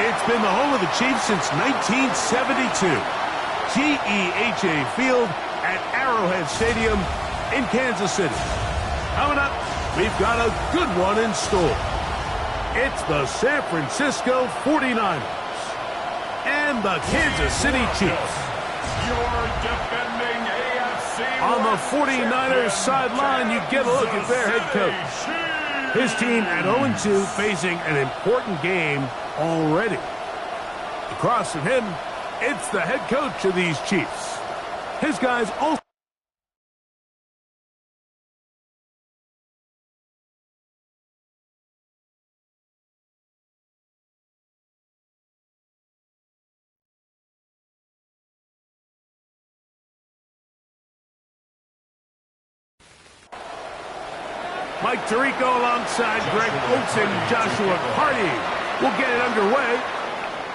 It's been the home of the Chiefs since 1972. GEHA Field at Arrowhead Stadium in Kansas City. Coming up, we've got a good one in store. It's the San Francisco 49ers and the Kansas City Chiefs. Your defending AFC On the 49ers sideline, you get a look at their head coach. His team at 0-2 facing an important game already. Across from him, it's the head coach of these Chiefs. His guys also... Mike Tirico alongside Greg Oates and Joshua Hardy will get it underway.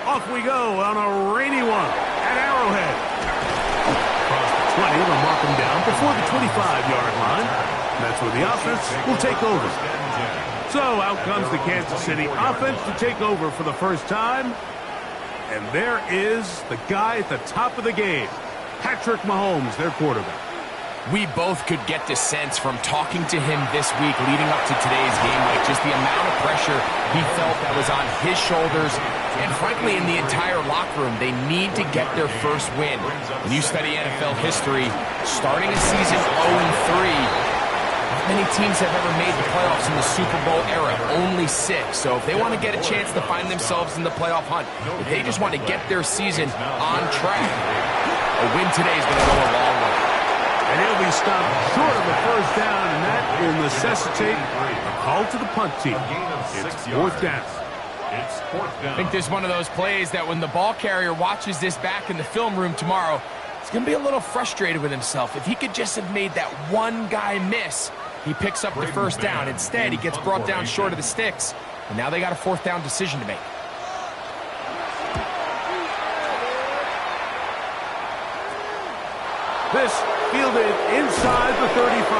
Off we go on a rainy one at Arrowhead. Across the 20, they'll mark him down before the 25-yard line. That's where the offense will take over. So out comes the Kansas City offense to take over for the first time. And there is the guy at the top of the game, Patrick Mahomes, their quarterback. We both could get the sense from talking to him this week leading up to today's game, like just the amount of pressure he felt that was on his shoulders. And frankly, in the entire locker room, they need to get their first win. When you study NFL history, starting a season 0-3, not many teams have ever made the playoffs in the Super Bowl era, only 6. So if they want to get a chance to find themselves in the playoff hunt, if they just want to get their season on track, a win today is going to go a long way. And he'll be stopped short of the first down, and that will necessitate a call to the punt team. It's fourth down. I think this is one of those plays that when the ball carrier watches this back in the film room tomorrow, he's going to be a little frustrated with himself. If he could just have made that one guy miss, he picks up the first down. Instead, he gets brought down short of the sticks, and now they got a fourth down decision to make. This fielded inside the 35.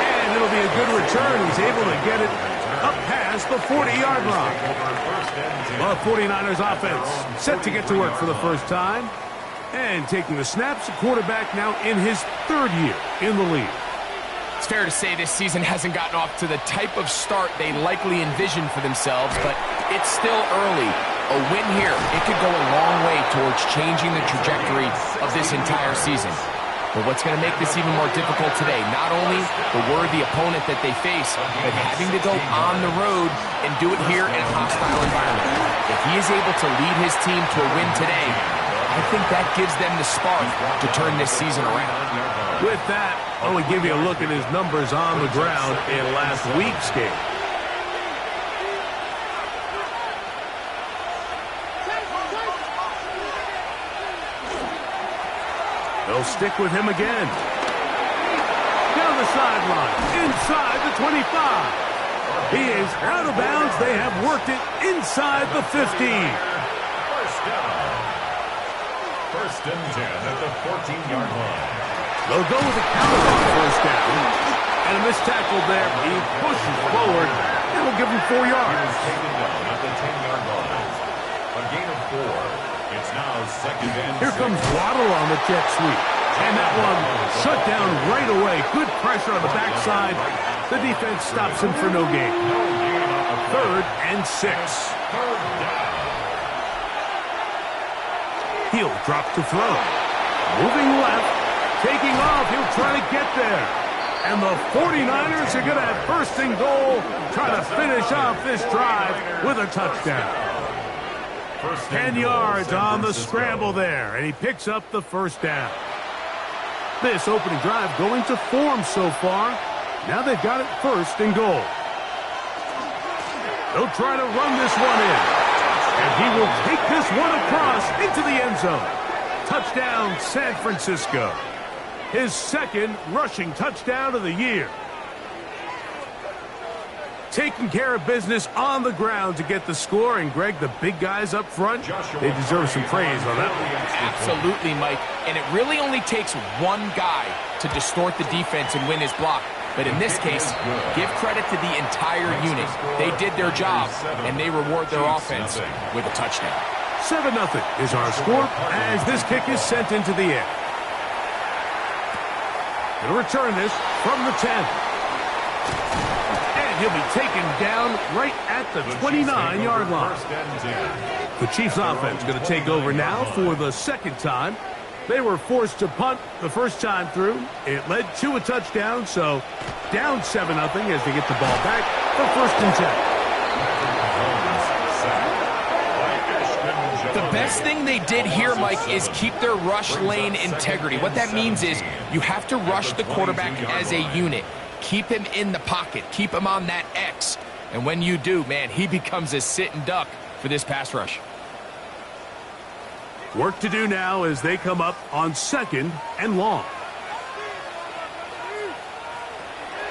And it'll be a good return. He's able to get it up past the 40-yard line. The 49ers offense set to get to work for the first time. And taking the snaps, the quarterback now in his third year in the league. It's fair to say this season hasn't gotten off to the type of start they likely envisioned for themselves, but it's still early. A win here, it could go a long way towards changing the trajectory of this entire season. But what's going to make this even more difficult today, not only the worthy opponent that they face, but having to go on the road and do it here in a hostile environment. If he is able to lead his team to a win today, I think that gives them the spark to turn this season around. With that, I want to give you a look at his numbers on the ground in last week's game. They'll stick with him again. Down the sideline, inside the 25. He is out of bounds. They have worked it inside the 15. First and 10 at the 14-yard line. They'll go with a counter on first down. And a missed tackle there. He pushes forward. And will give him 4 yards. Taken down at the 10-yard line. A gain of 4. It's now second and Here comes Waddle on the jet sweep. And that one shut down right away. Good pressure on the backside. The defense stops him for no gain. Third and 6. He'll drop to throw. Moving left. Taking off. He'll try to get there. And the 49ers are going to have first and goal. Try to finish off this drive with a touchdown. 10 yards on the scramble there, and he picks up the first down. This opening drive going to form so far. Now they've got it first and goal. They'll try to run this one in, and he will take this one across into the end zone. Touchdown, San Francisco. His second rushing touchdown of the year. Taking care of business on the ground to get the score. And, Greg, the big guys up front, they deserve some praise on that one. Absolutely, Mike. And it really only takes one guy to distort the defense and win his block. But in this case, give credit to the entire unit. They did their job, and they reward their offense with a touchdown. 7-0 is our score as this kick is sent into the air. He'll return this from the 10. And he'll be taken down right at the 29-yard line. The Chiefs offense going to take over now for the second time. They were forced to punt the first time through. It led to a touchdown, so down 7-0 as they get the ball back for first and 10. The best thing they did here, Mike, is keep their rush lane integrity. What that means is you have to rush the quarterback as a unit. Keep him in the pocket. Keep him on that X. And when you do, man, he becomes a sitting duck for this pass rush. Work to do now as they come up on 2nd and long.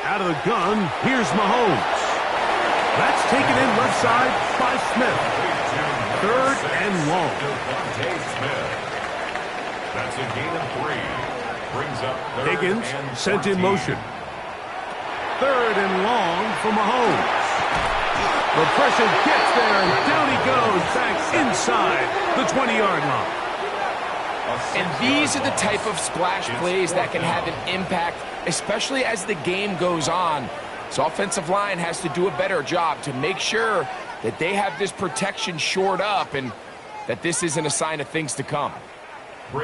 Out of the gun, here's Mahomes. That's taken in left side by Smith. 3rd and long. That's a gain of 3. Brings up Higgins sent in motion. 3rd and long for Mahomes. The pressure gets there, and down he goes back inside the 20-yard line. And these are the type of splash plays that can have an impact, especially as the game goes on. So offensive line has to do a better job to make sure that they have this protection shored up and that this isn't a sign of things to come.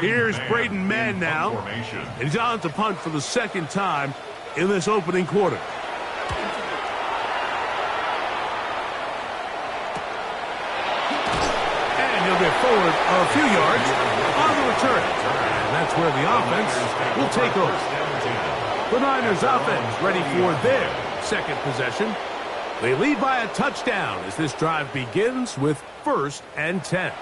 Here's Braden Mann now. And he's on to punt for the second time in this opening quarter. He'll get forward a few yards on the return. And that's where the offense will take over. The Niners offense ready for their second possession. They lead by a touchdown as this drive begins with 1st and 10.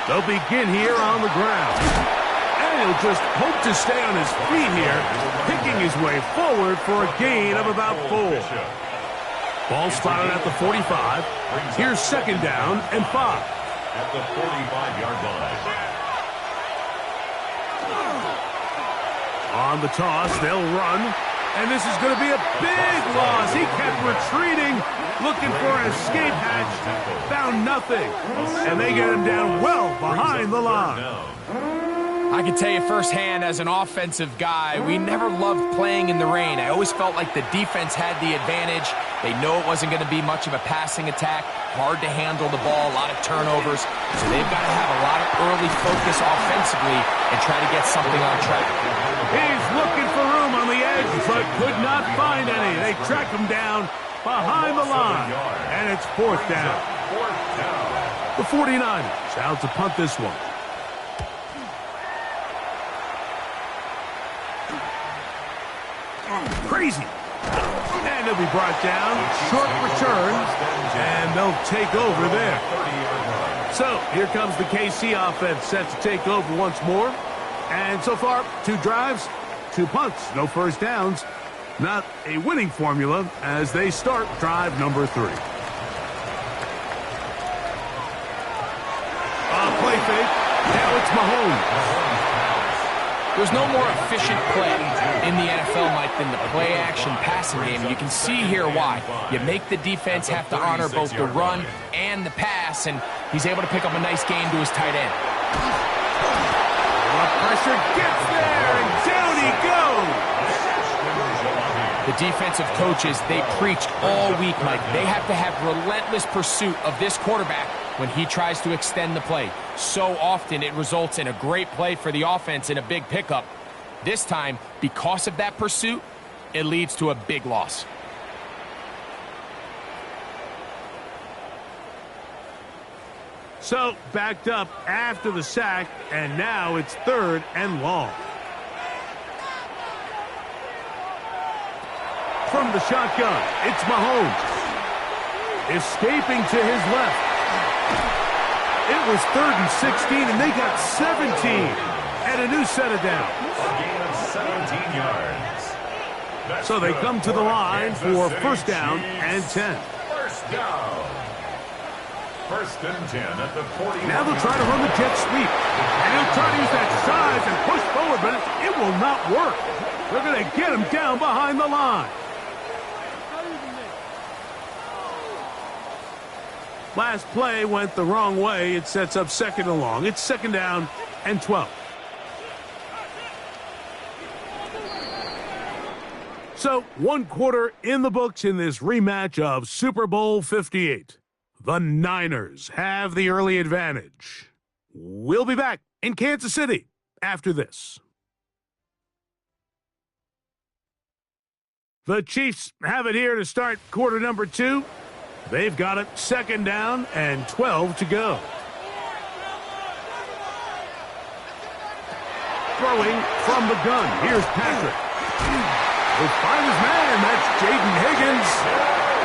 They'll begin here on the ground. He'll just hope to stay on his feet here, picking his way forward for a gain of about 4. Ball spotted at the 45. Here's 2nd down and 5. At the 45-yard line. On the toss, they'll run. And this is going to be a big loss. He kept retreating, looking for an escape hatch. Found nothing. And they get him down well behind the line. I can tell you firsthand as an offensive guy, we never loved playing in the rain. I always felt like the defense had the advantage. They know it wasn't going to be much of a passing attack. Hard to handle the ball, a lot of turnovers. So they've got to have a lot of early focus offensively and try to get something on track. He's looking for room on the edge, but could not find any. They track him down behind the line, and it's 4th down. The 49ers out to punt this one. Crazy. And he'll be brought down. Short return. And they'll take over there. So here comes the KC offense set to take over once more. And so far, 2 drives, 2 punts, no first downs. Not a winning formula as they start drive number 3. Play fake. Now it's Mahomes. There's no more efficient play in the NFL, Mike, than the play-action passing game. You can see here why. You make the defense have to honor both the run and the pass, and he's able to pick up a nice gain to his tight end. Pressure gets there, and down he goes. The defensive coaches, they preached all week, Mike. They have to have relentless pursuit of this quarterback when he tries to extend the play. So often it results in a great play for the offense and a big pickup. This time, because of that pursuit, it leads to a big loss. So, backed up after the sack, and now it's 3rd and long. From the shotgun, it's Mahomes. Escaping to his left. It was 3rd and 16, and they got 17. And a new set of downs. A gain of 17 yards. So they come to the line for 1st down and 10. 1st down. First and 10 at the 40. Now they'll try to run the jet sweep. And he'll try to use that size and push forward, but it will not work. They're going to get him down behind the line. Last play went the wrong way. It sets up second and long. It's second down and 12. So, 1 quarter in the books in this rematch of Super Bowl 58. The Niners have the early advantage. We'll be back in Kansas City after this. The Chiefs have it here to start quarter number 2. They've got it second down and 12 to go. Throwing from the gun. Here's Patrick. He'll find his man. That's Jaden Higgins.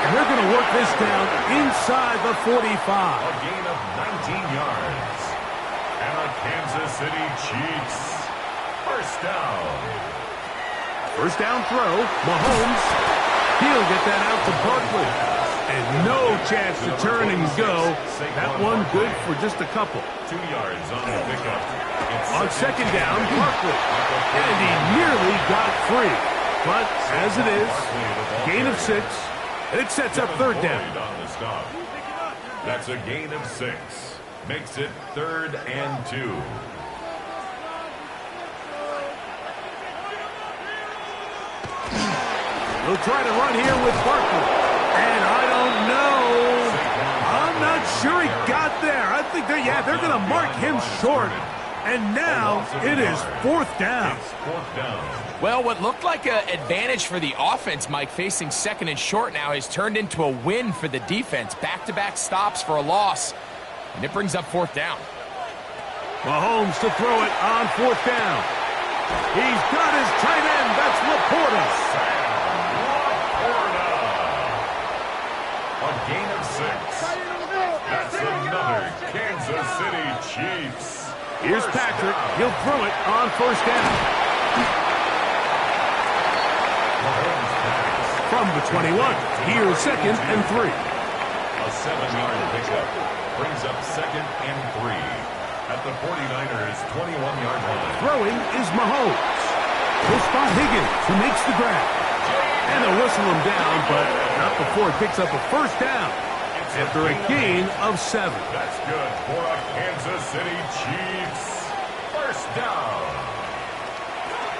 And they're going to work this down inside the 45. A gain of 19 yards. And the Kansas City Chiefs. First down. First down throw. Mahomes. He'll get that out to Barkley. And no chance to turn and go. That one good for just a couple. 2 yards on the pickup. On second down, Barkley. And he nearly got free. But as it is, gain of 6. It sets up third down. On the stop. That's a gain of 6. Makes it 3rd and 2. We'll try to run here with Barkley. And I don't know. I'm not sure he got there. I think they're going to mark him short. And now it is 4th down. Well, what looked like an advantage for the offense, Mike, facing second and short now, has turned into a win for the defense. Back-to-back stops for a loss. And it brings up 4th down. Mahomes to throw it on 4th down. He's got his tight end. That's Laporta. A gain of 6. That's another Kansas City Chiefs. Here's Patrick. He'll throw it on 1st down. From the 21. Here's 2nd and 3. A 7-yard pickup brings up 2nd and 3 at the 49ers 21-yard line. Throwing is Mahomes. He'll spot Higgins, who makes the grab. And they'll whistle him down, but not before it picks up a 1st down after a gain of 7. That's good for a Kansas City Chiefs. 1st down.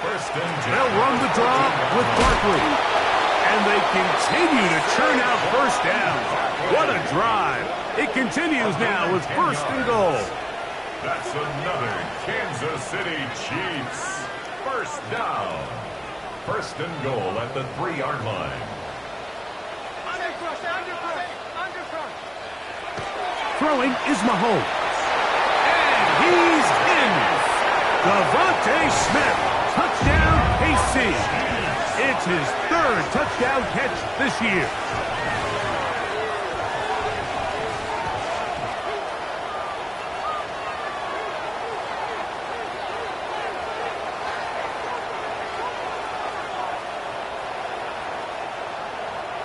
1st and 10. They'll run the draw with Barkley. And they continue to churn out 1st downs. What a drive. It continues now with 1st and goal. That's another Kansas City Chiefs. 1st down. 1st and goal at the 3-yard line. Throwing is Mahomes. And he's in. Devontae Smith. Touchdown, KC. It's his 3rd touchdown catch this year.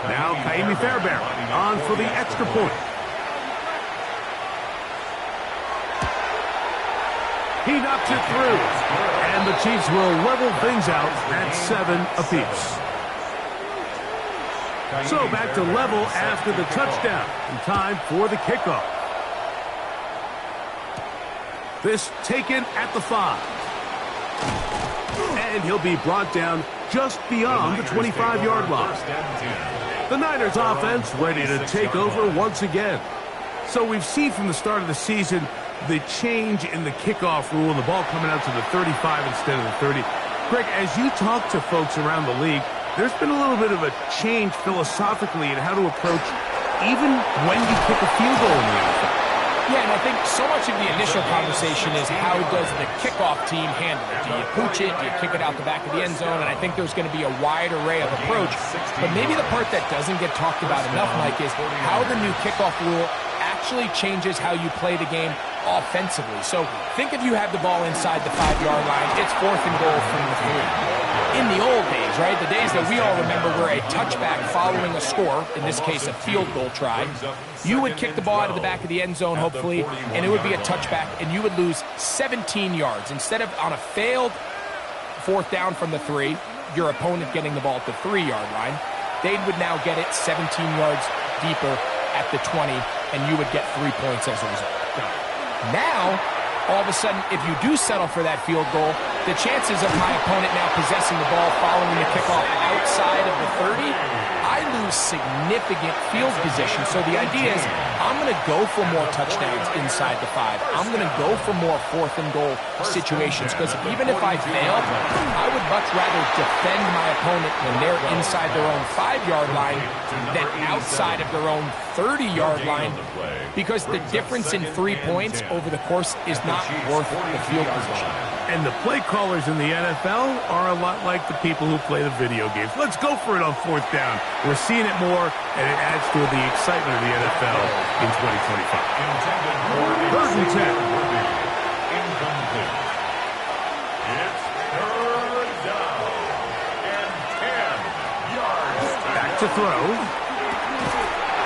Now Kaimi Fairbairn on for the extra point. He knocks it through. And the Chiefs will level things out at 7 apiece. So back to level after the touchdown. And time for the kickoff. This taken at the 5. And he'll be brought down just beyond the 25-yard line. The Niners offense ready to take over once again. So we've seen from the start of the season the change in the kickoff rule and the ball coming out to the 35 instead of the 30. Greg, as you talk to folks around the league, there's been a little bit of a change philosophically in how to approach even when you kick a field goal in the NFL. Yeah, and I think so much of the initial conversation is how does the kickoff team handle it? Do you pooch it? Do you kick it out the back of the end zone? And I think there's going to be a wide array of approach. But maybe the part that doesn't get talked about enough, Mike, is how the new kickoff rule actually changes how you play the game offensively. So think if you have the ball inside the 5-yard line, it's 4th and goal from the 3. in the old days, right, the days that we all remember where a touchback following a score, in this case a field goal try, you would kick the ball out of the back of the end zone, hopefully, and it would be a touchback, and you would lose 17 yards. Instead of on a failed fourth down from the 3, your opponent getting the ball at the 3-yard line, they would now get it 17 yards deeper at the 20, and you would get 3 points as a result. Now, all of a sudden, if you do settle for that field goal, the chances of my opponent now possessing the ball following the kickoff outside of the 30, I lose significant field position. So the idea is I'm going to go for more touchdowns inside the 5. I'm going to go for more fourth and goal situations, because even if I fail, I would much rather defend my opponent when they're inside their own 5-yard line than outside of their own 30-yard line, because the difference in 3 points over the course is not worth the field position. And the play callers in the NFL are a lot like the people who play the video games. Let's go for it on fourth down. We're seeing it more, and it adds to the excitement of the NFL in 2025. Third and 10. Incomplete. It's third down and 10 yards. Back to throw.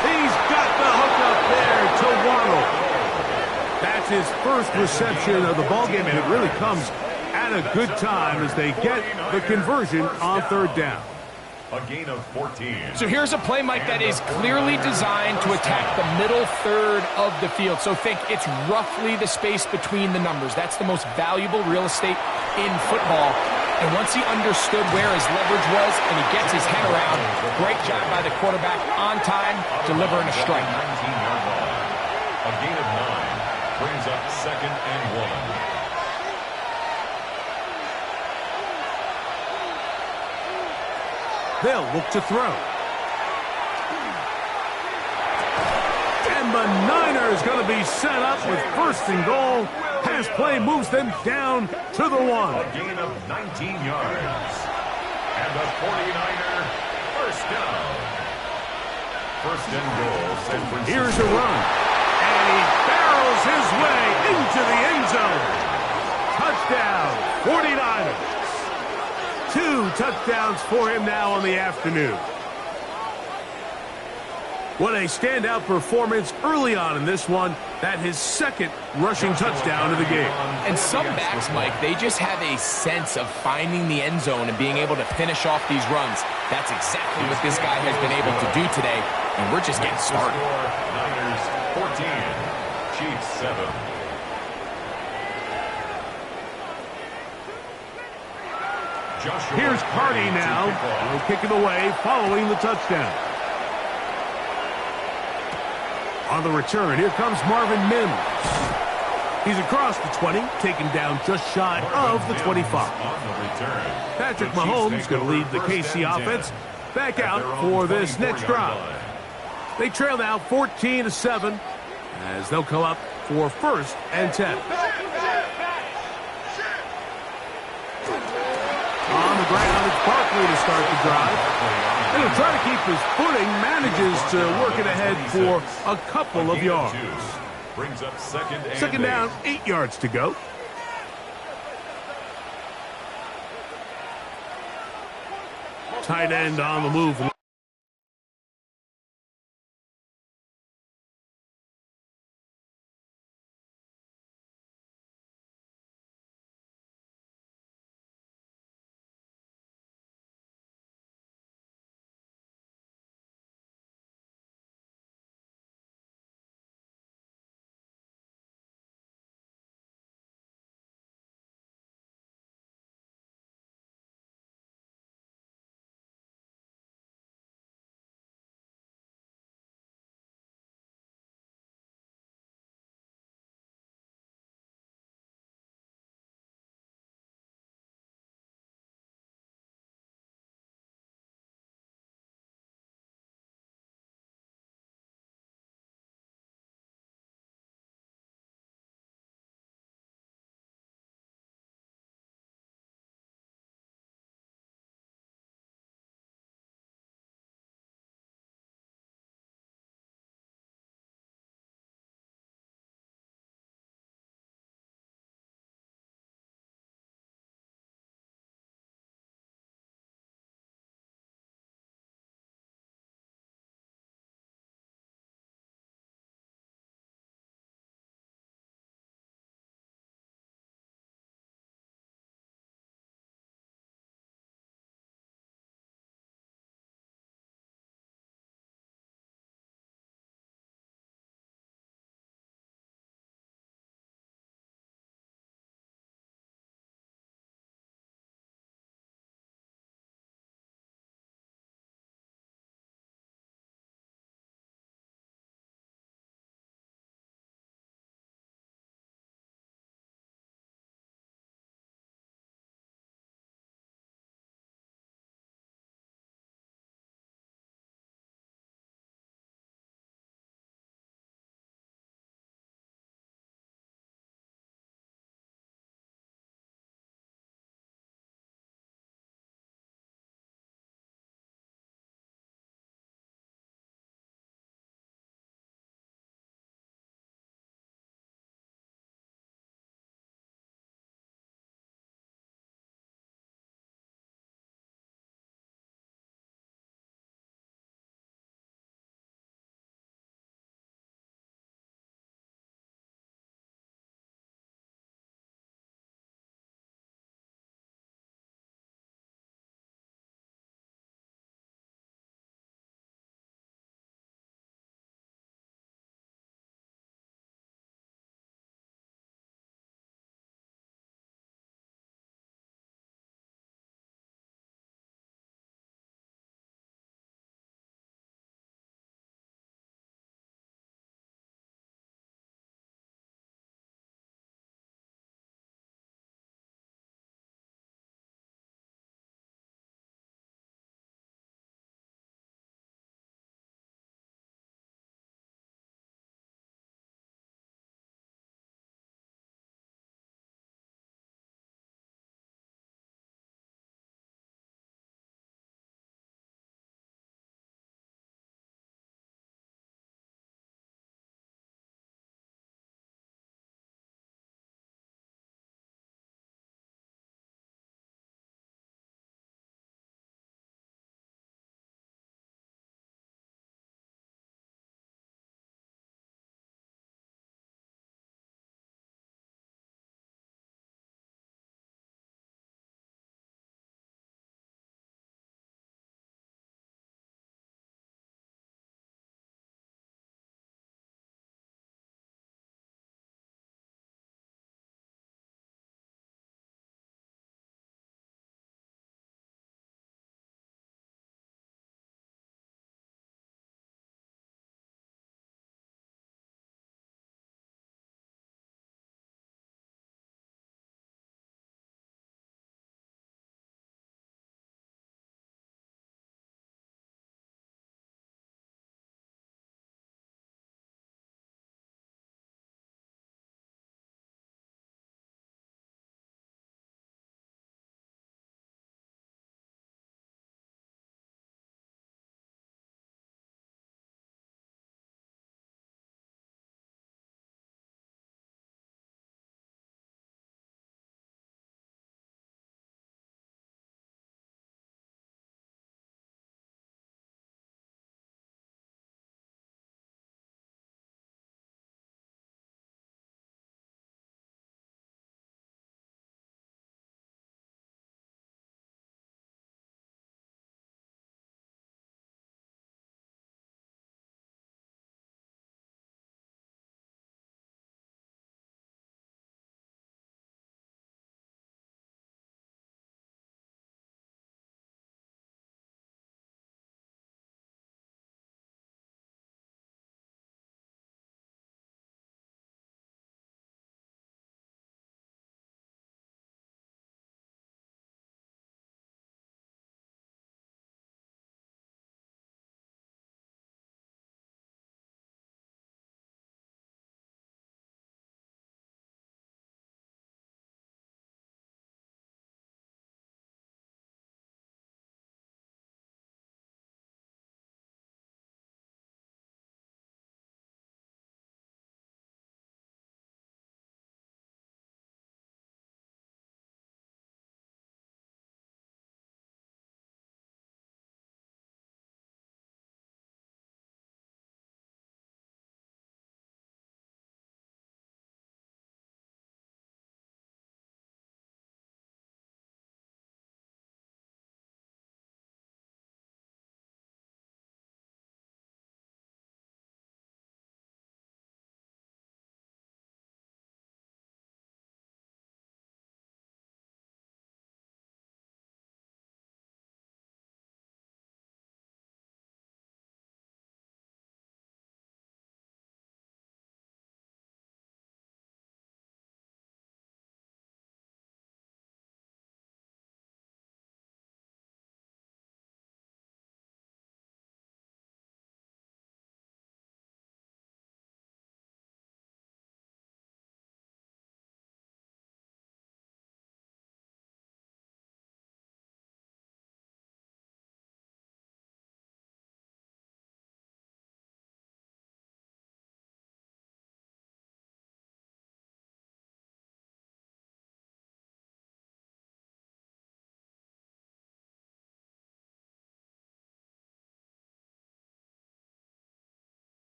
He's got the hook up there to Waddle. That's his first reception of the ballgame, and it really comes at a good time as they get the conversion on third down. A gain of 14. So here's a play, Mike, that is clearly designed to attack the middle third of the field. So think it's roughly the space between the numbers. That's the most valuable real estate in football. And once he understood where his leverage was and he gets his head around, great job by the quarterback on time, delivering a strike. 19-yard line. A gain of 9 brings up 2nd and 1. They'll look to throw. And the Niners going to be set up with first and goal. Pass play moves them down to the 1. A gain of 19 yards. And the 49er first down. First and goal, San Francisco. Here's a run. And he barrels his way into the end zone. Touchdown, 49ers. 2 touchdowns for him now on the afternoon. What a standout performance early on in this one. That his second rushing touchdown of the game. And some backs, Mike, they just have a sense of finding the end zone and being able to finish off these runs. That's exactly what this guy has been able to do today, and we're just getting started. Niners 14, Chiefs 7. Here's Cardi now. He'll kick it away following the touchdown. On the return, here comes Marvin Mims. He's across the 20, taken down just shy of the 25. Patrick Mahomes going to lead the KC offense back out for this next drive. They trail now 14-7 as they'll come up for first and 10. On the ground, it's Barkley to start the drive. And he'll try to keep his footing, manages to work it ahead for a couple of yards. Brings up second down, 8 yards to go. Tight end on the move.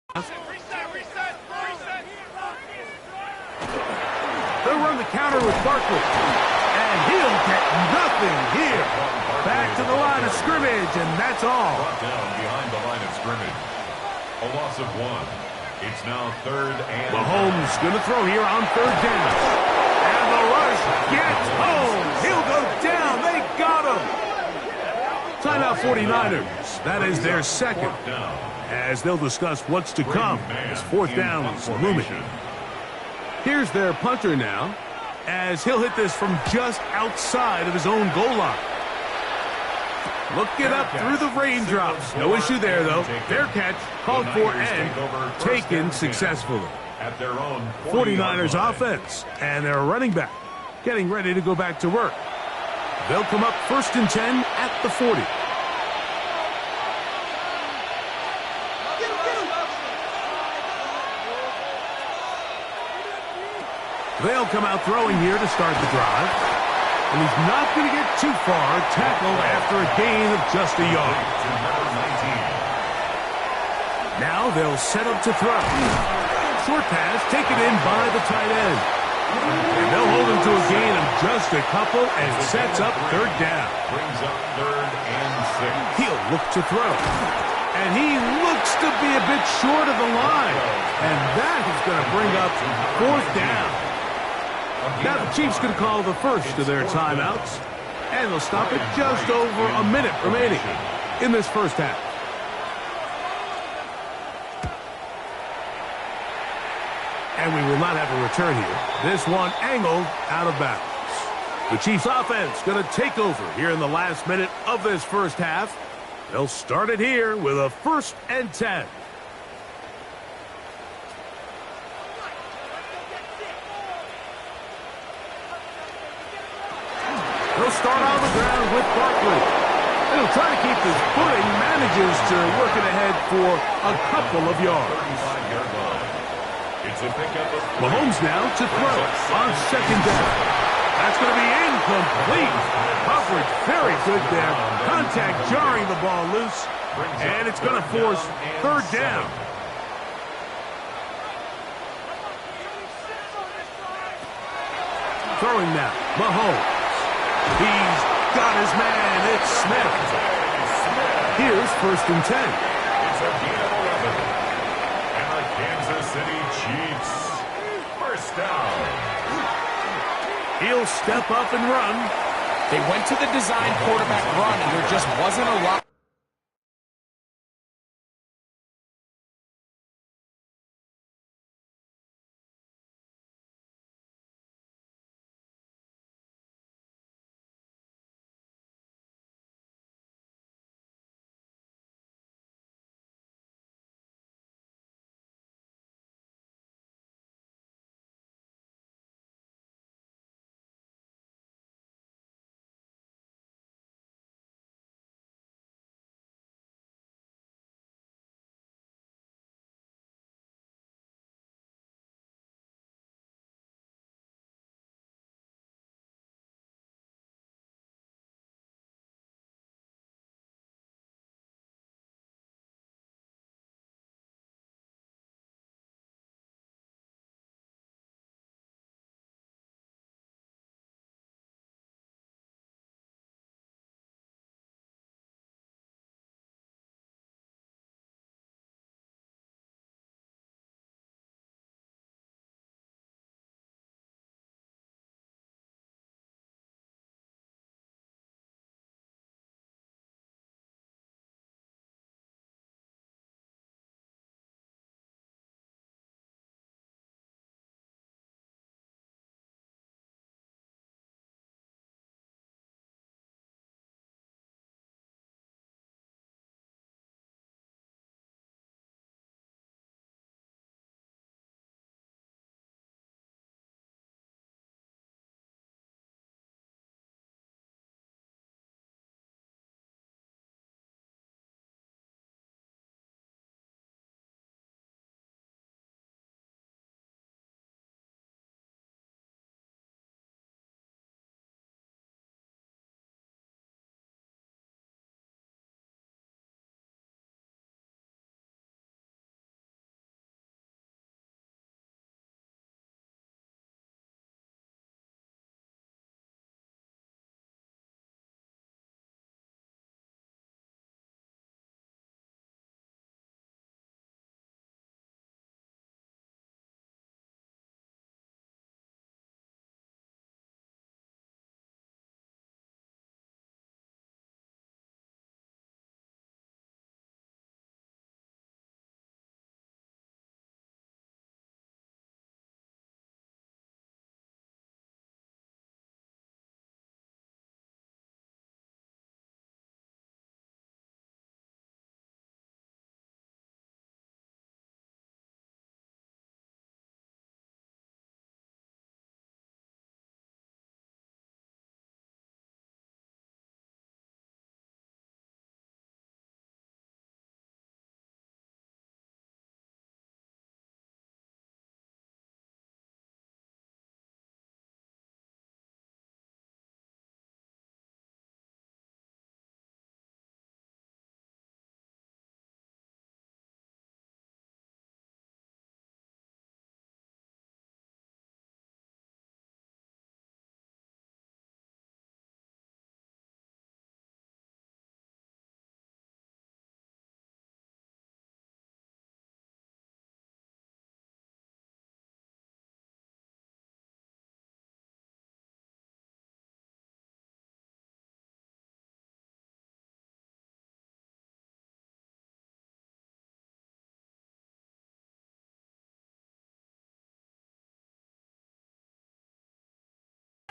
They'll run the counter with Barkley. And he'll get nothing here. Back to the line of scrimmage, and that's all. Brought down behind the line of scrimmage. A loss of 1. It's now 3rd and... Mahomes going to throw here on 3rd down. And the rush gets home. He'll go down. They got him. Timeout 49ers. That is their second. As they'll discuss what's to come as 4th down is looming. Here's their punter now, as he'll hit this from just outside of his own goal line. Look it up through the raindrops. No issue there, though. Fair catch, called for and taken successfully. At their own 49ers offense, and their running back getting ready to go back to work. They'll come up 1st and 10 at the 40. They'll come out throwing here to start the drive. And he's not going to get too far. Tackle after a gain of just a yard. Now they'll set up to throw. Short pass taken in by the tight end. And they'll hold him to a gain of just a couple and sets up 3rd down. Brings up 3rd and 6. He'll look to throw. And he looks to be a bit short of the line. And that is going to bring up 4th down. Now the Chiefs can call the first of their timeouts, and they'll stop it just over a minute remaining in this first half. And we will not have a return here. This one angled out of bounds. The Chiefs offense going to take over here in the last minute of this first half. They'll start it here with a 1st and 10. He'll start on the ground with Barkley. And he'll try to keep his footing, manages to work it ahead for a couple of yards. Mahomes now to throw on 2nd down. That's going to be incomplete. Coverage very good there. Contact jarring the ball loose. And it's going to force 3rd down. Throwing now, Mahomes. He's got his man. It's Smith. Here's 1st and 10. It's a gain of 11. And the Kansas City Chiefs. 1st down. He'll step up and run. They went to the design quarterback run, and there just wasn't a lot.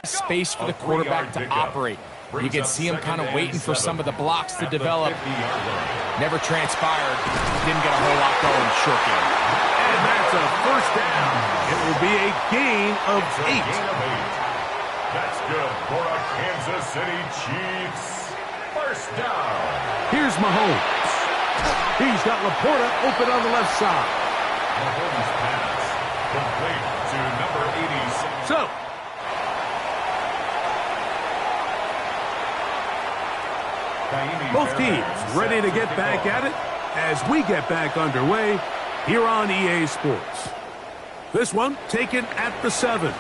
Space for the quarterback to operate. You can see him kind of waiting for some of the blocks to develop. Never transpired. Didn't get a whole lot going. Short game. And that's a first down. It will be a gain of 8. That's good for a Kansas City Chiefs. First down. Here's Mahomes. He's got Laporta open on the left side. Mahomes pass complete to number 86. So, both teams ready to get back at it as we get back underway here on EA Sports. This one taken at the 7.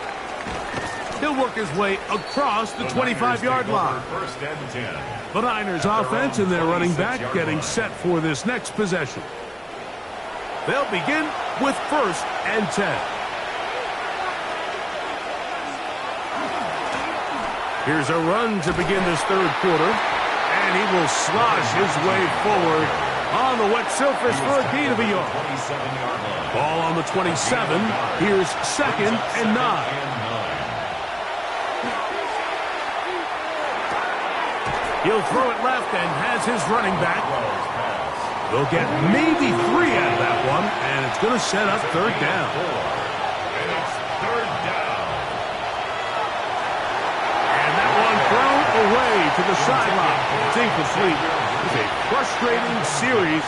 He'll work his way across the 25-yard line. First and 10. The Niners offense and their running back getting set for this next possession. They'll begin with first and 10. Here's a run to begin this third quarter. And he will slosh his way forward on the wet surface for a gain of a yard. Ball on the 27. Here's second and 9. He'll throw it left and has his running back. They'll get maybe 3 out of that one, and it's going to set up third down. And it's third down. And that one thrown away to the sideline. It's incomplete. It's a frustrating series.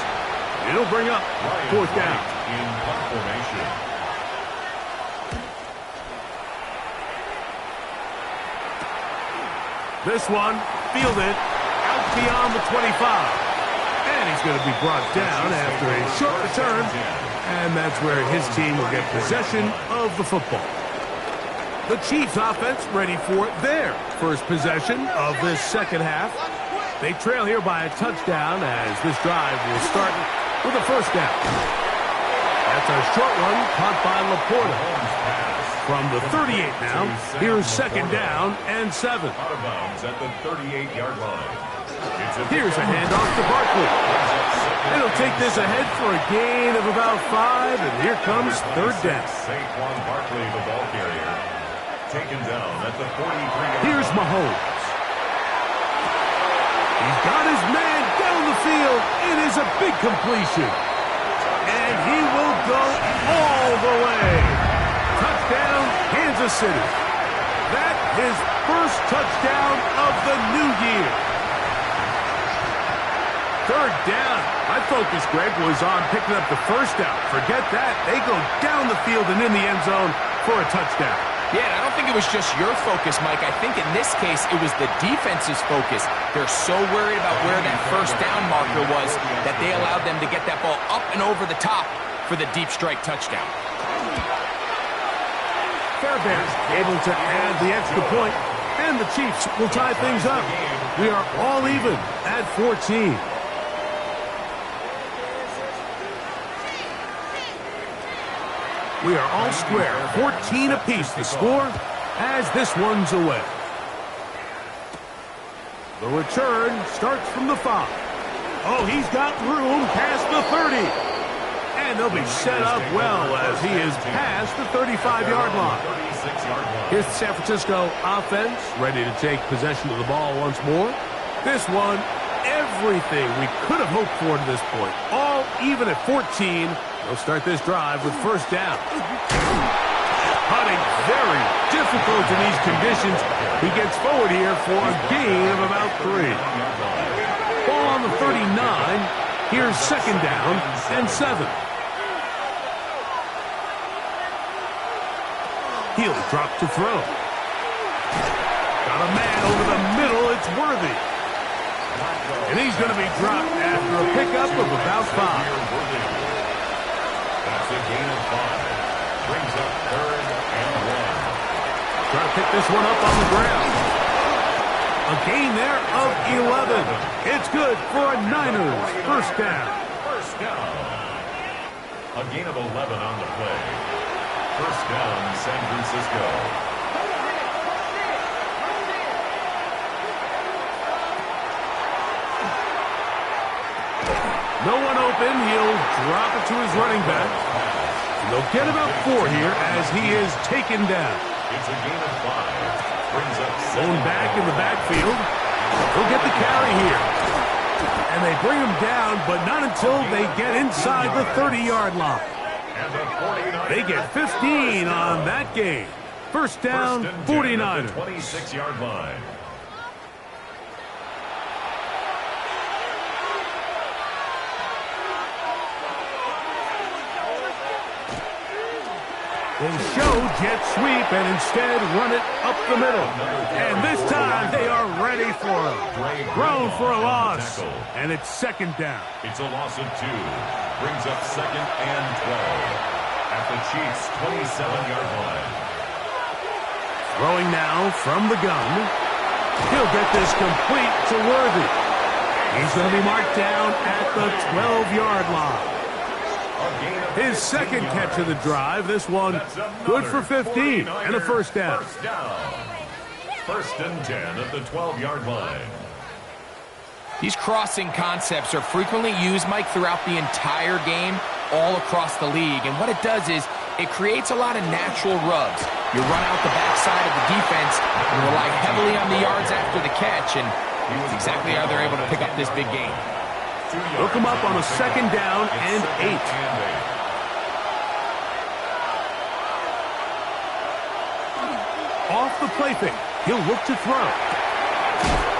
It'll bring up fourth down. In punt formation. This one fielded out beyond the 25. And he's going to be brought down after a short return. And that's where his team will get possession of the football. The Chiefs offense ready for their first possession of this second half. They trail here by a touchdown as this drive will start with a first down. That's a short one caught by Laporta. From the 38 now, here's second down and 7. Out of bounds at the 38-yard line. Here's a handoff to Barkley. And he'll take this ahead for a gain of about 5, and here comes third down. Saquon Barkley, the ball carrier, taken down at the 43. Here's Mahomes. He's got his man down the field. It is a big completion. And he will go all the way. Touchdown, Kansas City. That is first touchdown of the new year. Third down. My focus, Greg, was on picking up the first down. Forget that. They go down the field and in the end zone for a touchdown. Yeah, and I don't think it was just your focus, Mike. I think in this case, it was the defense's focus. They're so worried about where that first down marker was that they allowed them to get that ball up and over the top for the deep strike touchdown. Fairbairn able to add the extra point, and the Chiefs will tie things up. We are all even at 14. We are all square, 14 apiece the score as this one's away. The return starts from the 5. Oh, he's got room past the 30. And they'll be set up well as he is past the 35-yard line. Here's the San Francisco offense ready to take possession of the ball once more. This one, everything we could have hoped for to this point. All even at 14. They'll start this drive with first down. Putting very difficult in these conditions. He gets forward here for a gain of about 3. Ball on the 39. Here's second down and 7. He'll drop to throw. Got a man over the middle. It's Worthy. And he's going to be dropped after a pickup of about 5. That's a gain of 5. Brings up third and 1. Trying to pick this one up on the ground. A gain there of 11. It's good for a Niners first down. First down. A gain of 11 on the play. First down, San Francisco. No one open. He'll drop it to his running back. And they'll get about 4 here as he is taken down. It's a gain of 5. Brings up Going back in the backfield. He'll get the carry here. And they bring him down, but not until they get inside the 30-yard line. And the 49ers. They get 15 on that game. First down, 49ers. 26-yard line. They show jet sweep and instead run it up the middle. And this time they are ready for him. Thrown for a loss. And it's second down. It's a loss of 2. Brings up second and 12. At the Chiefs' 27-yard line. Throwing now from the gun. He'll get this complete to Worthy. He's going to be marked down at the 12-yard line. His second catch of the drive. This one good for 15 and a first down. First and 10 at the 12-yard line. These crossing concepts are frequently used, Mike, throughout the entire game, all across the league. And what it does is it creates a lot of natural rubs. You run out the backside of the defense and rely heavily on the yards after the catch, and that's exactly how they're able to pick up this big game. Look him up on a second down and 8. Off the play fake. He'll look to throw.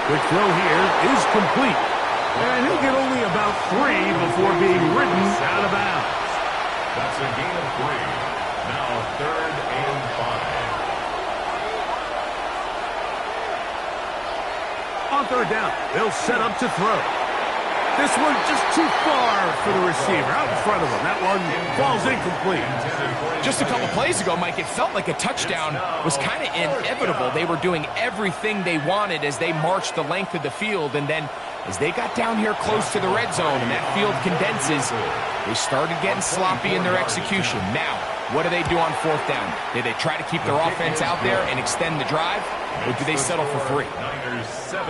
Quick throw here is complete. And he'll get only about 3 before being ridden out of bounds. That's a gain of 3. Now third and 5. On third down, they'll set up to throw. This one just too far for the receiver. Out in front of him. That one falls incomplete. Just a couple plays ago, Mike, it felt like a touchdown was kind of inevitable. They were doing everything they wanted as they marched the length of the field, and then as they got down here close to the red zone and that field condenses, they started getting sloppy in their execution. Now, what do they do on fourth down? Do they try to keep their offense out there and extend the drive, or do they settle for 3?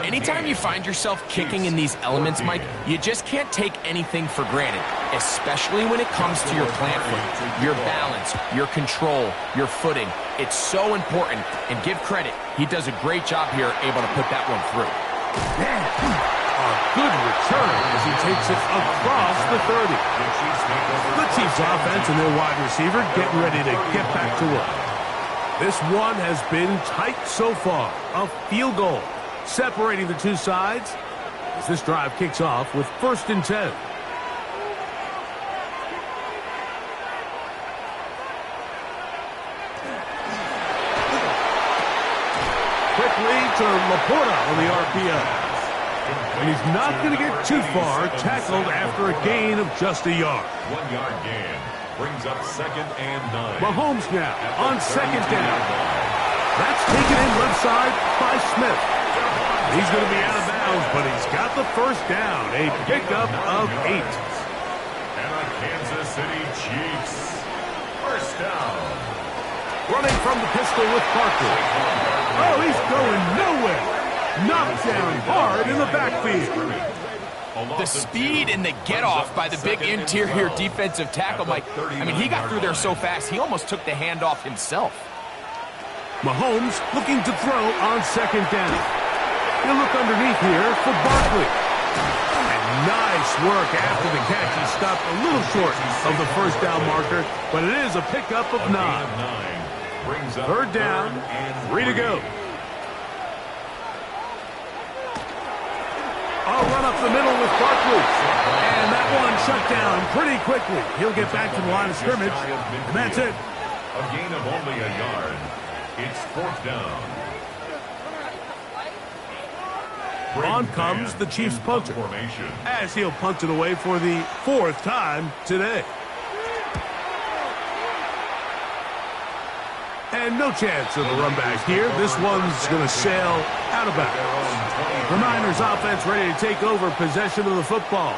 Anytime you find yourself kicking in these elements, Mike, you just can't take anything for granted, especially when it comes to your plant foot, your balance, your control, your footing. It's so important, and give credit. He does a great job here able to put that one through. A good return as he takes it across the 30. The Chiefs offense and their wide receiver getting ready to get back to work. This one has been tight so far. A field goal separating the two sides as this drive kicks off with first and 10. Quickly to Laporta on the RPO. And he's not going to get too far, tackled after a gain of just a yard. 1 yard gain. Brings up second and 9. Mahomes now on second down. That's taken in left side by Smith. He's going to be out of bounds, but he's got the first down. A pickup of 8. And the Kansas City Chiefs. First down. Running from the pistol with Parker. Oh, he's going nowhere. Knocked down hard in the backfield. The speed and the get-off by the big interior defensive tackle, Mike. I mean, he got through there so fast, he almost took the handoff himself. Mahomes looking to throw on second down. He'll look underneath here for Barkley. And nice work after the catch. He stopped a little short of the first down marker, but it is a pickup of 9. Third down, 3 to go. I'll run up the middle with Barkley. And that one shut down pretty quickly. He'll get back to the line of scrimmage, and that's it. A gain of only a yard. It's fourth down. On comes the Chiefs punter, as he'll punt it away for the 4th time today. And no chance of a run back here. This one's going to sail out of bounds. The Niners offense ready to take over possession of the football.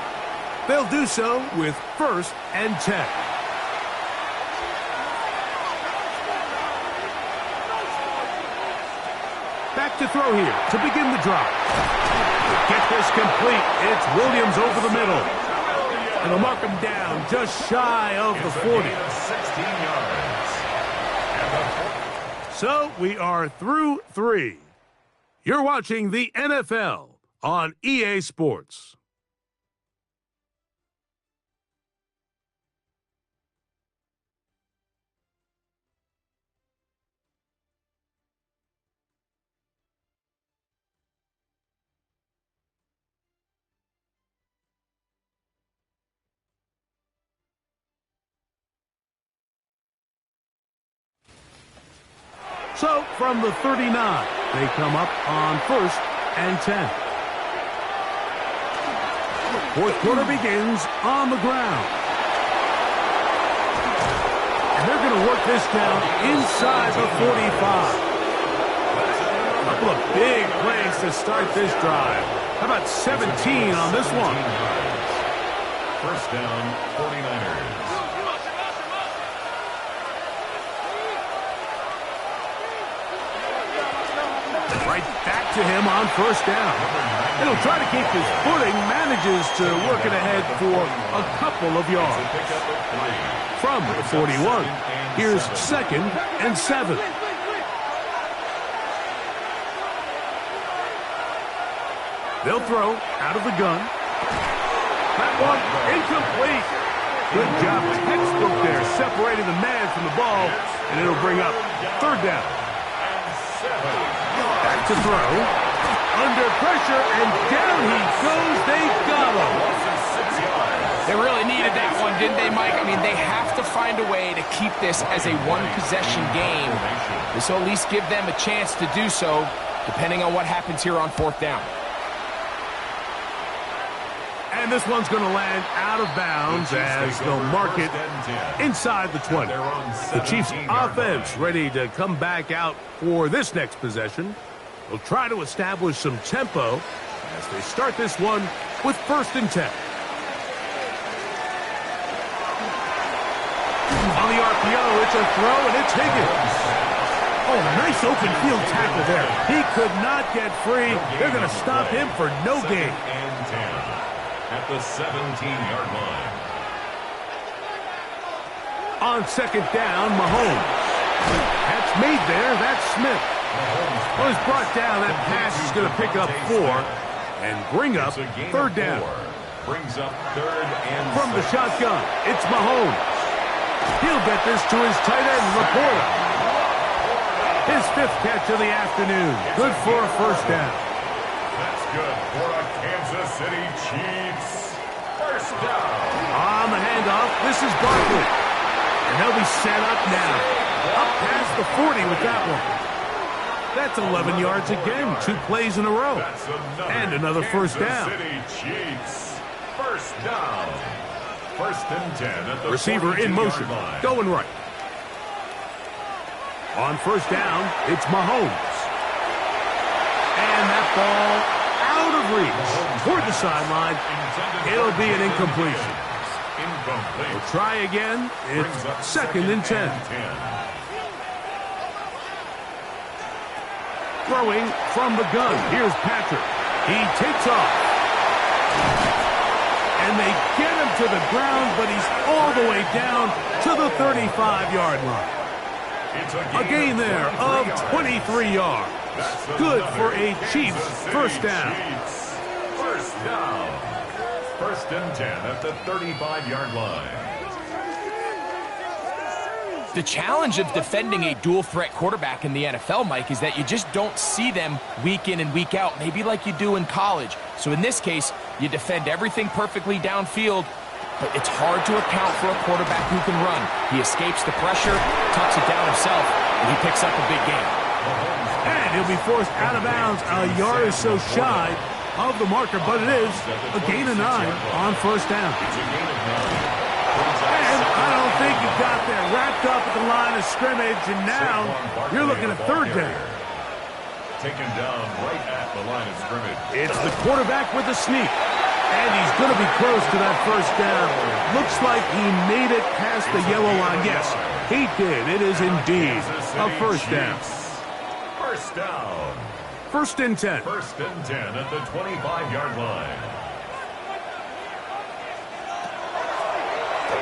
They'll do so with first and 10. Back to throw here to begin the drive. To get this complete, it's Williams over the middle. And they'll mark him down just shy of the 40. So we are through 3. You're watching the NFL on EA Sports. So from the 39, they come up on 1st and 10. Fourth quarter begins on the ground. And they're going to work this down inside the 45. A couple of big plays to start this drive. How about 17 on this one? First down, 49ers. Right back to him on 1st down. And he'll try to keep his footing, manages to work it ahead for a couple of yards. From the 41, here's 2nd and 7. They'll throw out of the gun. That one incomplete. Good job, textbook there, separating the man from the ball, and it'll bring up 3rd down. Back to throw. Under pressure, and down he goes. They got him. They really needed that one, didn't they, Mike? I mean, they have to find a way to keep this as a one-possession game. This will at least give them a chance to do so, depending on what happens here on 4th down. And this one's going to land out of bounds as they'll mark it inside the 20. The Chiefs' offense ready to come back out for this next possession. They'll try to establish some tempo as they start this one with 1st and 10. On the RPO, it's a throw, and it's Higgins. Oh, nice open field tackle there. He could not get free. They're going to stop him for no gain. At the 17-yard line. On 2nd down, Mahomes. That's made there. That's Smith. Well, he's brought down. That pass is going to pick up 4 and bring up 3rd down. Brings up 3rd and From the shotgun, it's Mahomes. He'll get this to his tight end, Laporta. His 5th catch of the afternoon. Good for a 1st down. That's good for a Kansas City Chiefs. 1st down. On the handoff, this is Barkley. And they'll be set up now. Up past the 40 with that one. That's 11 yards again. 2 plays in a row. And another Kansas 1st down. City Chiefs. 1st down. 1st and 10 at the Receiver in motion. line. Going right. On 1st down, it's Mahomes. And that ball out of reach toward the sideline. It'll be an incompletion. Incomplete. We'll try again. It's Brings up 2nd and 10. Throwing from the gun. Here's Patrick. He takes off. And they get him to the ground, but he's all the way down to the 35-yard line. A gain there of 23 yards. Good for a Chiefs 1st down. 1st down. 1st and 10 at the 35-yard line. The challenge of defending a dual-threat quarterback in the NFL, Mike, is that you just don't see them week in and week out, maybe like you do in college. So in this case, you defend everything perfectly downfield, but it's hard to account for a quarterback who can run. He escapes the pressure, tucks it down himself, and he picks up a big gain. And he'll be forced out of bounds a yard or so shy of the marker, but it is a gain of 9 on 1st down. And I don't think he got there, wrapped up at the line of scrimmage, and now you're looking at 3rd down. Taken down right at the line of scrimmage. It's the quarterback with the sneak, and he's going to be close to that 1st down. Looks like he made it past the yellow line. Yes, he did. It is indeed a 1st down. 1st down. 1st and 10. 1st and 10 at the 25-yard line.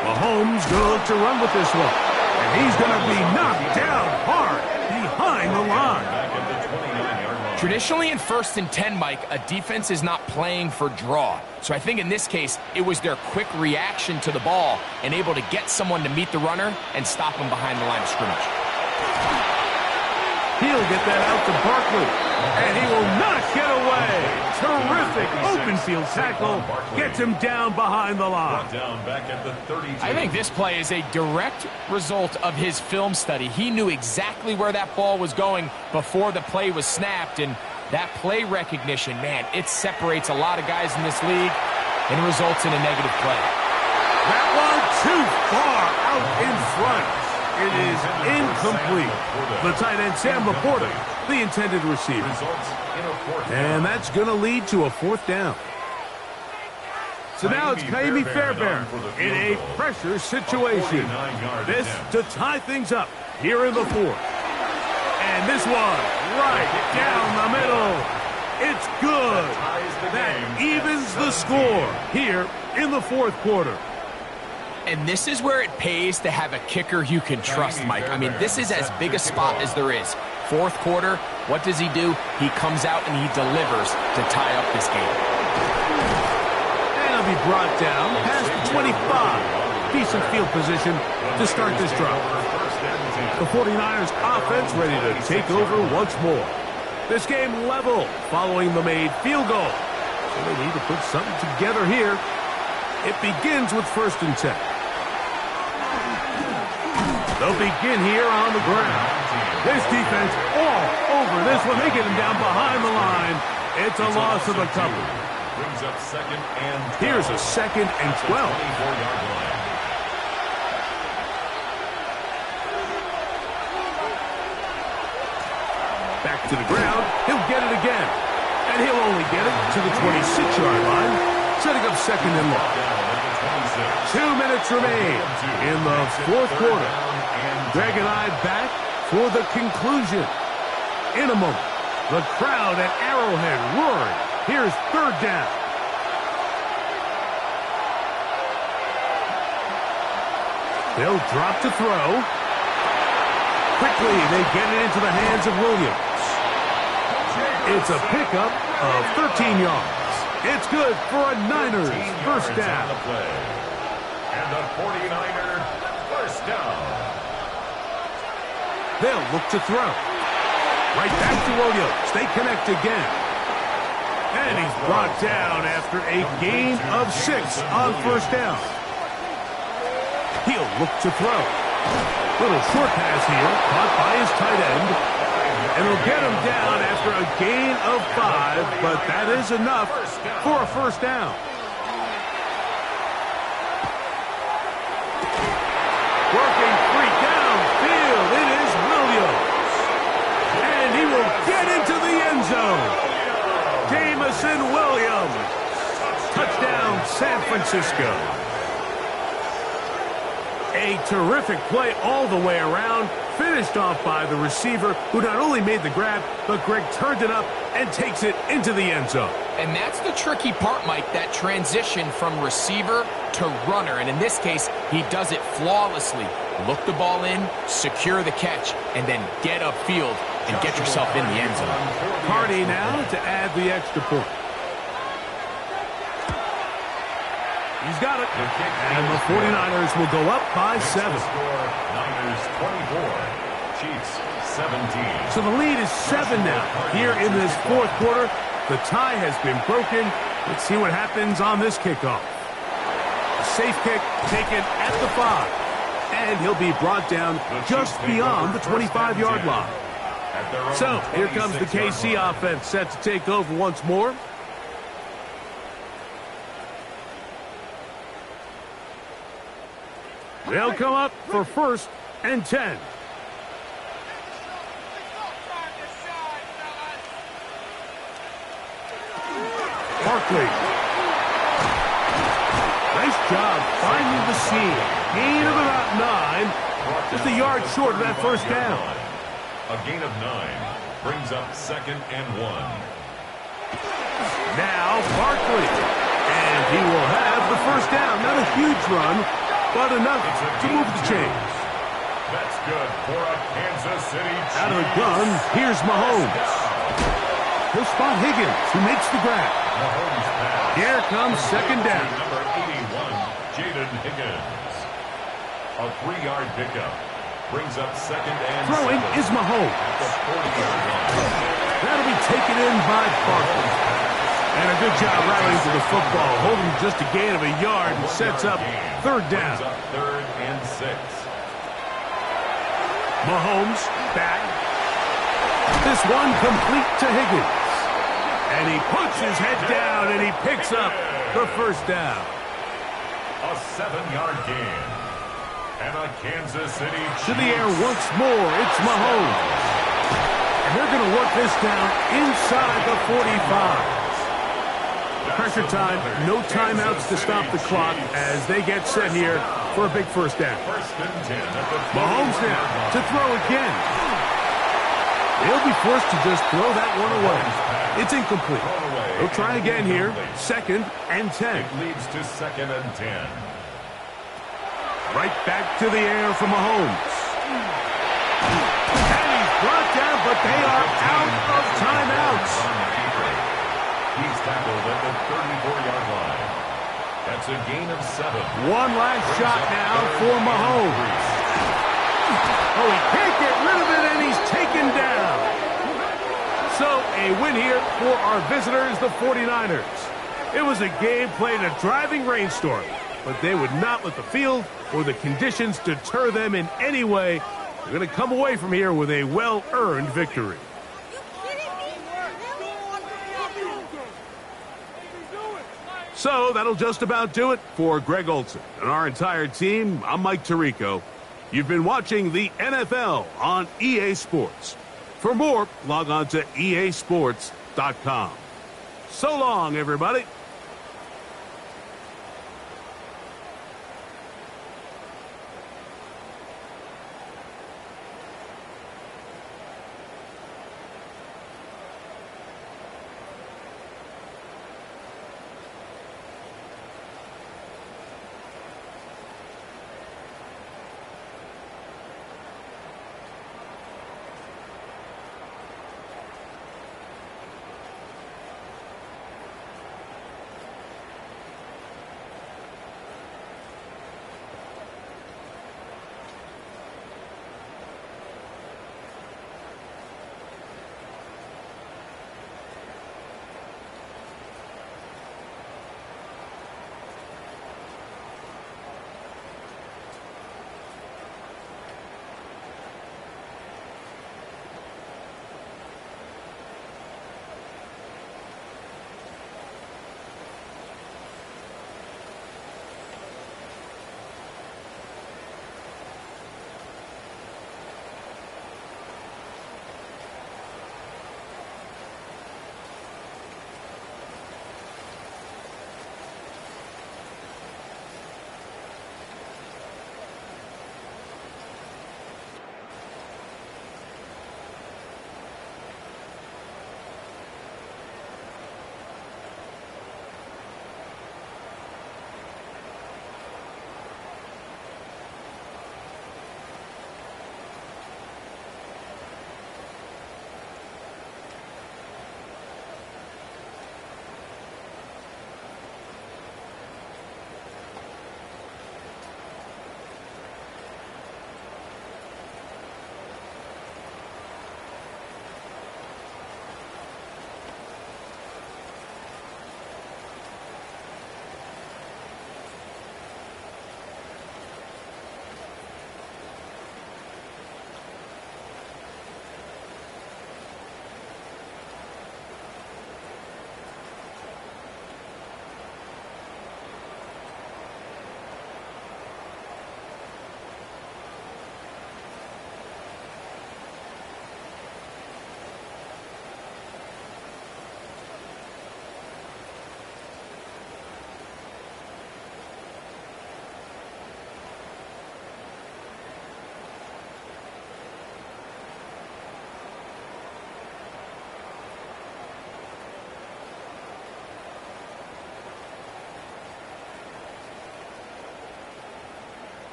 Mahomes going to look to run with this one. And he's going to be knocked down hard. behind the line. Back at the 29-yard line. Traditionally in 1st and 10, Mike, a defense is not playing for draw. So I think in this case, it was their quick reaction to the ball and able to get someone to meet the runner and stop him behind the line of scrimmage. He'll get that out to Barkley, and he will not get away. Terrific open field tackle. Gets him down behind the line. Brought down back at the 32. I think this play is a direct result of his film study. He knew exactly where that ball was going before the play was snapped, and that play recognition, man, it separates a lot of guys in this league and results in a negative play. That one too far out in front. It is incomplete. The tight end, Sam Laporta, the intended receiver. Results in a 4th down. And that's going to lead to a 4th down. So now it's Ka'imi Fairbairn in a pressure situation. This to tie things up here in the 4th. And this one right down the middle. It's good. That evens the score here in the 4th quarter. And this is where it pays to have a kicker you can trust, Mike. I mean, this is as big a spot as there is. 4th quarter, what does he do? He comes out and he delivers to tie up this game. And he'll be brought down past the 25. Decent field position to start this drive. The 49ers offense ready to take over once more. This game level following the made field goal. So they need to put something together here. It begins with 1st and 10. They'll begin here on the ground. This defense all over this one. They get him down behind the line. It's a loss of a couple. Brings up 2nd and 12. Here's a 2nd and 12. 24-yard line. Back to the ground. He'll get it again. And he'll only get it to the 26-yard line, setting up 2nd and long. 2 minutes remain in the 4th quarter. Greg and I back for the conclusion. In a moment, the crowd at Arrowhead roaring. Here's 3rd down. They'll drop to throw. Quickly, they get it into the hands of Williams. It's a pickup of 13 yards. It's good for a Niners 1st down. And the 49er 1st down. They'll look to throw. Right back to Williams. They connect again. And he's brought down after a gain of 6 on 1st down. He'll look to throw. Little short pass here, caught by his tight end. And he'll get him down after a gain of 5, but that is enough for a 1st down. Working free downfield, it is Williams. And he will get into the end zone. Jameson Williams. Touchdown, San Francisco. A terrific play all the way around, finished off by the receiver, who not only made the grab, but Greg turned it up and takes it into the end zone. And that's the tricky part, Mike, that transition from receiver to runner. And in this case, he does it flawlessly. Look the ball in, secure the catch, and then get upfield and get yourself in the end zone. Hardy now to add the extra point. He's got it. And the 49ers will go up by 7. Niners 24, Chiefs 17. So the lead is 7 now here in this 4th quarter. The tie has been broken. Let's see what happens on this kickoff. A safe kick taken at the 5. And he'll be brought down just beyond the 25-yard line. So here comes the KC offense set to take over once more. They'll come up for 1st and 10. Barkley. Nice job finding the seam. Gain of about 9. Just a yard short of that 1st down. A gain of 9 brings up 2nd and 1. Now Barkley. And he will have the 1st down. Not a huge run, but enough to move the chains. That's good for a Kansas City Chiefs. Out of the gun, here's Mahomes. He'll spot Higgins, who makes the grab. Mahomes pass. Here comes second down. Number 81, Jaden Higgins. A 3-yard pickup. Brings up second and Throwing 7 is Mahomes. at the 40-yard line. That'll be taken in by Barkley. And a good job rallying to the football, holding just a gain of a yard and sets up third down. Brings up third and 6. Mahomes back. This one complete to Higgins. And he puts his head down and he picks up the first down. A 7-yard gain. And a Kansas City Chiefs. To the air once more, it's Mahomes. And they're going to work this down inside the 45. Pressure time, no timeouts to stop the clock as they get set here for a big first down. First and 10 at the Mahomes now to throw again. He'll be forced to just throw that one away. It's incomplete. He'll try again here. Second and 10. It leads to second and 10. Right back to the air for Mahomes. And he's brought down, but they are out of timeouts. He's tackled at the 34-yard line. That's a gain of 7. One last shot now for Mahomes. Oh, he can't get rid of it, and he's taken down. So, a win here for our visitors, the 49ers. It was a game played in a driving rainstorm, but they would not let the field or the conditions deter them in any way. They're going to come away from here with a well-earned victory. So that'll just about do it for Greg Olsen and our entire team. I'm Mike Tirico. You've been watching the NFL on EA Sports. For more, log on to easports.com. So long, everybody.